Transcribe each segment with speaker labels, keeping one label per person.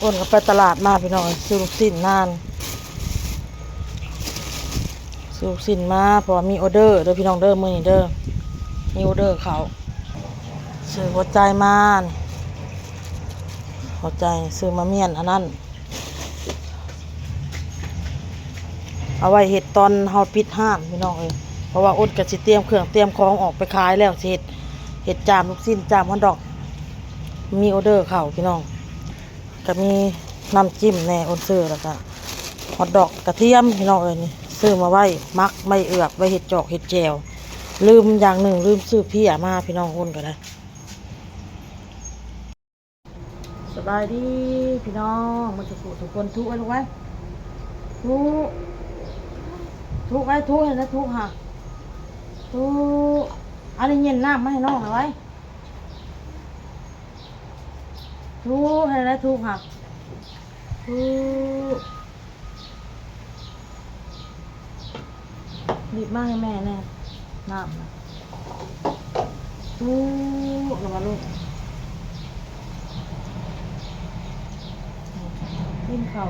Speaker 1: อ้นก็ไปตลาดมาพี่น้องซื้อลูกชิ้นนานซื้อลูกชิ้นมาเพราะมีออเดอร์เด้อพี่น้องเด้อมื้อนี้เด้อมีออเดอร์เขาซื้อหัวใจมาหัวใจซื้อมาเมียนอันนั้นเอาไว้เห็ดตอนเฮาปิดห้านพี่น้องเอ้ยเพราะว่าอ้นก็สิเตรียมเครื่องเตรียมของออกไปขายแล้วสิเห็ดจามลูกชิ้นจามฮอทดอกมีออเดอร์เขาพี่น้องก็มีน้ำจิ้มแน่อ้นซื้อแล้วก็ฮอทดอกกระเทียมพี่น้องเอ้ยนี่ซื้อมาไว้มักไม่เอือกไว้เห็ดจอกเห็ดแจวลืมอย่างหนึ่งลืมซื้อเพี้ยมาพี่น้องอ้นก็ได้สบายดีพี่น้องมันจะพูดทุกคนทุกไว้ลูกไว้ทุกไว้ทุกเห็นนะทุกค่ะทุกอันนี้เย็นน้ำมาให้น้องเอาไว้ทุกเห็นนะทุกค่ะทุกบีบมาให้แม่แน่น้ำนะทุกเอามาลูกกินข้าว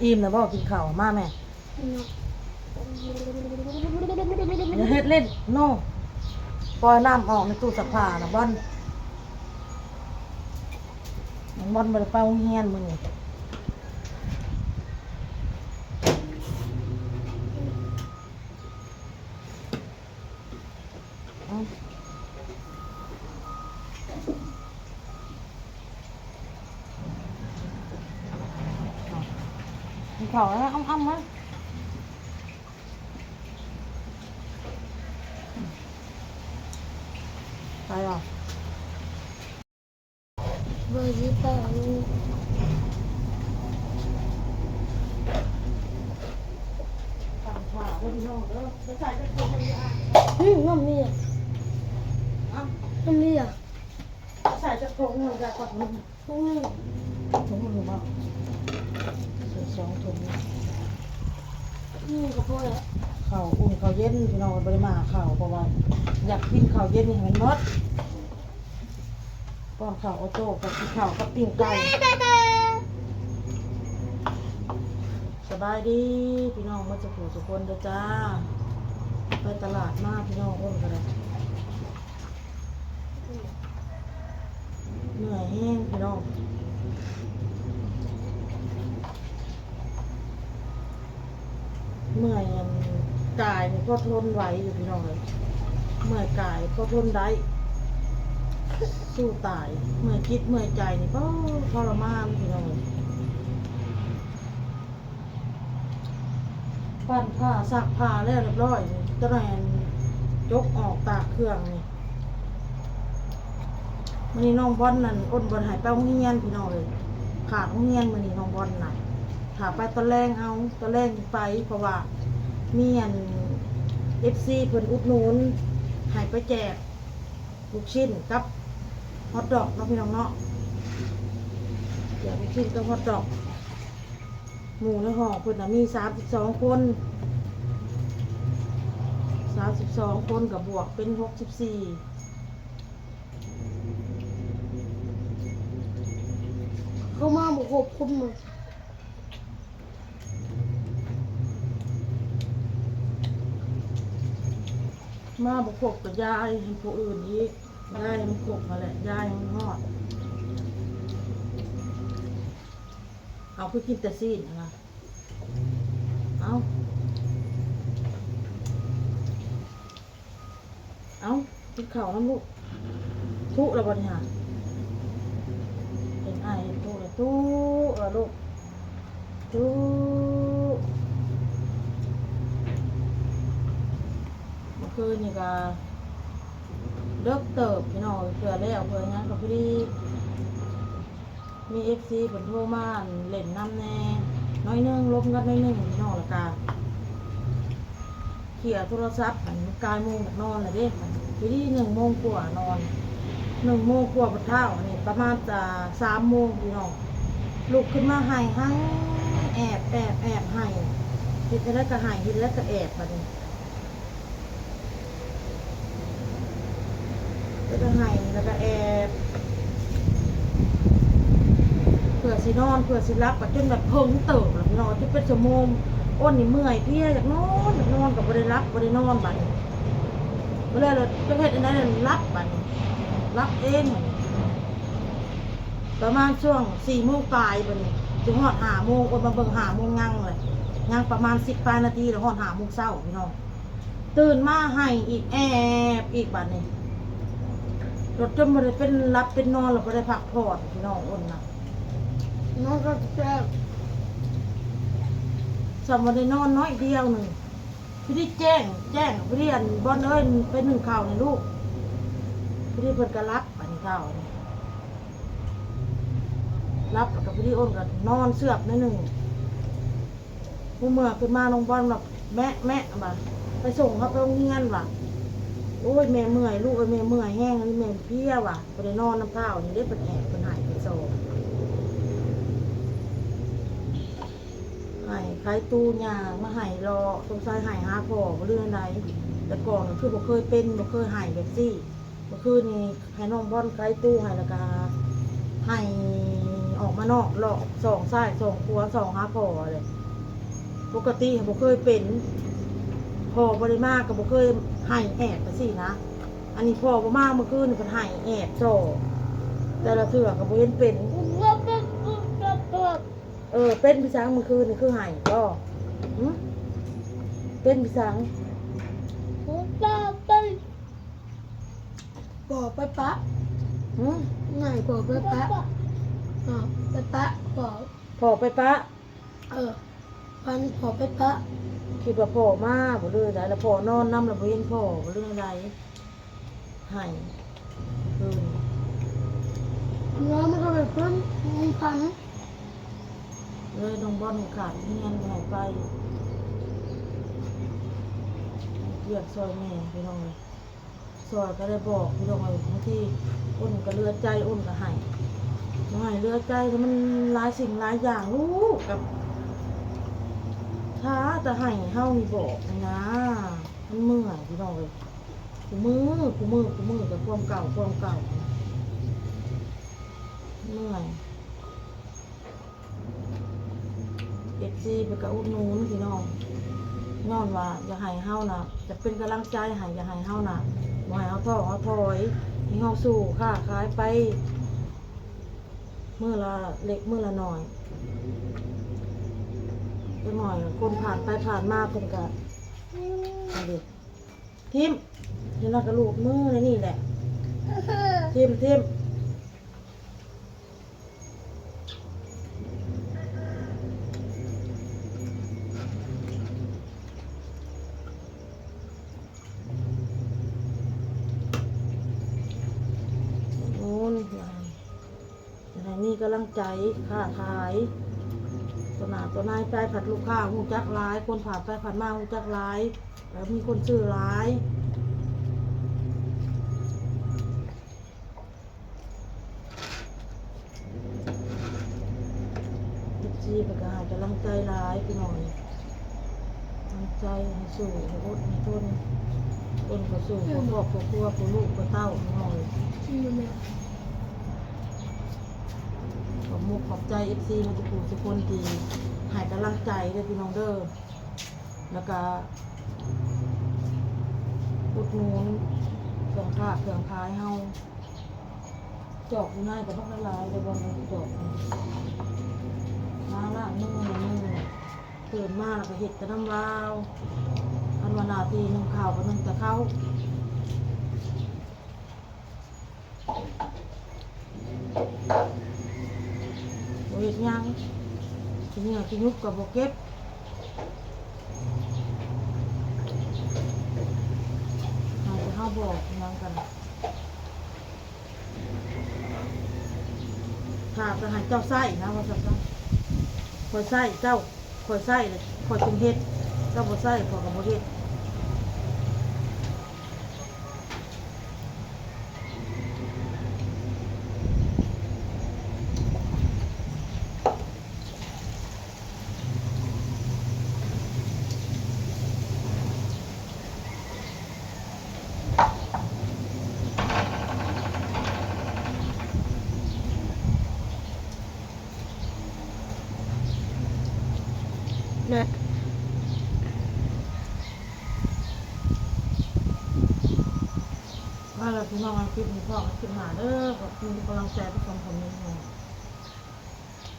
Speaker 1: อิ่มนะบอกกินข้าวมาแม่อย่าเฮ็ดเล่นโน่ปล่อยน้ำออกในตู้ซักผ้านะบอลบอลบริเป้าเฮียนมึงนี่กินข้าวแล้วอ้ำๆมั้ยไปอ่ะ
Speaker 2: เบอร์ยี่สิบ
Speaker 1: สั่งข้าวไว้ที่น้องเด้อจะใส่จะกินอะไรอ่ะ
Speaker 2: น้ำมีอ่ะน้ำมีอ่ะ
Speaker 1: ใส่จะโค้งมันจะกดมันถุงมันหรือเปล่าใส่สองถุง
Speaker 2: ก็พอแล้ว
Speaker 1: ข้าวอุ่นข้าวเย็นพี่น้องบริมาข้าวเพราะว่าอยากกินข้าวเย็นนี่ให้มันหมดป้อนข้าวโอโต้กับกินข้าวกับปิ้งไก่สบายดีพี่น้องมาจากผู้สุคนเด้อจ้าไปตลาดมาพี่น้องอ้นกันเลยเหนื่อยแห้งพี่น้องเมื่อยกายนี่ก็ทนไหวอยู่พี่น้องเลยเมื่อยกายก็ทนได้สู้ตายเมื่อยจิตเมื่อยใจนี่ก็ทรมานพี่น้องเลยปั้นผ้าซักผ้าแล้วเรียบร้อยตะแนนยกออกตากเครื่องนี่มันนี่น้องบอลนั่นอ้นบอลหายไปโรงเรียนพี่น้องเลยขาดโรงเรียนมันนี่น้องบอลน่ะถาไปตะแรงเอาตะแรงไปเพราะว่ามีอันFC เพิ่นอุดหนุนให้ไปแจกลูกชิ้นกับฮอทดอกเนาะพี่น้องเนาะแจกลูกชิ้นกับฮอทดอกหมู่ในห้องเพิ่นน่ะมี32คน32คนกับบวกเป็น64
Speaker 2: เข้ามาบุกบคุมมือ
Speaker 1: มาบุกบกับยายให้ผู้อื่นอีกยายมันกบมาแหละยายมันฮอดเอาเพื่อกินแต่ซีนนะเอากินข้าวน้ำลูกทุแล้วบ่เนี่ยเป็นไอทุแล้วทุแล้วลูกทุเมื่อคืนนี่ก็เลิกเติบพี่น้องเผื่อแล้วเผื่องั้นก็พอดีมีFCเพิ่นโทรมาเล่นน้ำแน่น้อยนึงลบกันน้อยนึงพี่น้องละกาเขี่ยโทรศัพท์มันกายโมงนอนเลยเด้พอดี1 โมงกว่านอน1 โมงกว่าบนเท้านี่ประมาณจะ3 โมงพี่น้องลุกขึ้นมาให้แอบ เฮ็ดแล้วก็หายเฮ็ดแล้วก็แอบบัดนี้แล้วก็หายแล้วก็แอบเผื่อสินอนเผื่อสิรับก็จนแบบเพิ่งเติบแล้วพี่น้องจนเป็นชั่วโมงอ้นนี่เมื่อยเพลียอยากนอนก็บ่ได้รับบ่ได้นอนบัดนี้เวลาเราจะเฮ็ดอันนั้นรับบัดนี้รับเองบัดนี้ประมาณช่วง4 โมงปลายบัดนี้ถึงฮอด5 โมงคนมาเบิ่ง5 โมงยังเลยยังประมาณ10 ปลายนาทีแล้วฮอด5 โมงเช้าพี่น้องตื่นมาให้อีกแอบอีกบัดนี้รถจนบ่ได้เป็นรับเป็นนอนแล้วบ่ได้พักผ่อนพี่น้องอ้นน่ะ
Speaker 2: น้องก็จะ
Speaker 1: สำวันได้นอนน้อยเดียวหนึ่งพี่ที่แจ้งพี่ที่อันบอนเอ้ยเป็นหนึ่งข่าวในลูกพี่ที่เพิ่นก็รับอันนี้ข่าวนี่รับกับพี่ที่อ้นก็นอนเสือกในหนึ่งผู้เมื่อขึ้นมาลงบอลแบบแม่มาไปส่งเขาไปโรงเรียนว่ะโอ้ยแม่เมื่อยลูกแม่เมื่อยแห้งนี่แม่เพี้ยว่ะไปได้นอนน้ำข้าวนี่ได้เป็นแอบเป็นหายเป็นโซ่หายคล้ายตู้ยามาหายรอสงสัยหายหาพ่อเรื่องอะไรแต่ก่อนคือบ่เคยเป็นบ่เคยหายแบบซี่บ่คือนี่ให้น้องบอลคล้ายตู้หายแล้วก็หายออกมานอกหลอก2 ซ้าย2 ขวา2 หาพ่อเลยปกติบ่เคยเป็นพ่อบ่ได้มากก็บ่เคยหายแอบไปซี่นะอันนี้พ่อบ่มากเมื่อคืนนี่เพิ่นหายแอบโซ่แต่ละเทื่อก็บ่เห็นเป็น เป็นพี่ช้างเมื่อคืนนี่คือหายก็เป็นพี่ช้าง
Speaker 2: บอกไปปะ
Speaker 1: หืม
Speaker 2: ไหนบอกไปปะไปปะบอก
Speaker 1: พ่อไปปะ
Speaker 2: พันบอกไปปะ
Speaker 1: คิดว่าพ่อมาบ่เรื่องใดแล้วพ่อนอนนำแล้วบ่เห็นพ่อบ่เรื่องใดหายคืน
Speaker 2: น้องมันก็แบบนั้นมีพัน
Speaker 1: เลยน้องบอลขาดเงียนหายไปเรียกซอยแม่พี่น้องเลยซอยก็ได้บอกพี่น้องเลยบางทีอ้นก็เลือใจอ้นก็หายหายเลือใจแต่มันหลายสิ่งหลายอย่างลูกกับช้าแต่หายเฮานี่บอกนะมันเมื่อยพี่น้องเลยกูมือกับความเก่าเมื่อยFC ไปกับอุดหนุนพี่น้องย้อนว่าอย่าให้เฮานะจะเป็นกำลังใจให้อย่าให้เฮานะบ่ให้เฮาท้อเฮาถอยให้เฮาสู้ค้าขายไปมื้อละเล็กมื้อละน้อยจักหน่อยคนผ่านไปผ่านมาเพิ่นก็อันนี้ทิมเดี๋ยวเราก็ลูบมือในนี่แหละทิมอย่างนี้กำลังใจค้าขายตัวหนาตัวนายไปผัดลูกค้าหูจักร้ายคนผ่านไปผ่านมาหูจักร้ายแล้วมีคนซื้อร้ายจีไปก็หายกำลังใจร้ายไปหน่อยกำลังใจให้สู้ให้อดให้ทนก็สู้ครอบครัวลูกเต้าหน่อยขอบมุกขอบใจ FC มันจะผูกทุกคนดีหายกำลังใจด้วยพี่น้องเด้อแล้วก็อุดหนุนเครื่องพายเฮาจอกง่ายแต่ต้องละลายเลยบนจอกมาละมือตื่นมาแล้วก็เห็ดแต่น้ำลาวอันวันนาทีนึงข่าวก็นึงแต่เข้าเห็ดยังทีนี้ที่ยุบกับโบเก็บอาจจะเข้าบอกยังกันถ้าจะให้เจ้าไส้นะว่าสักคอยไส้เจ้าคอยไส้เลยคอยจึงเห็ดเจ้าบ่ไส้คอยกับโบเห็ด
Speaker 2: นะ
Speaker 1: ว่าเราพี่น้องเอาคลิปนี้พ่อคลิปหนาเด้อขอบคุณกำลังใจทุกคนคอมเมนต์มา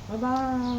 Speaker 1: บ๊ายบาย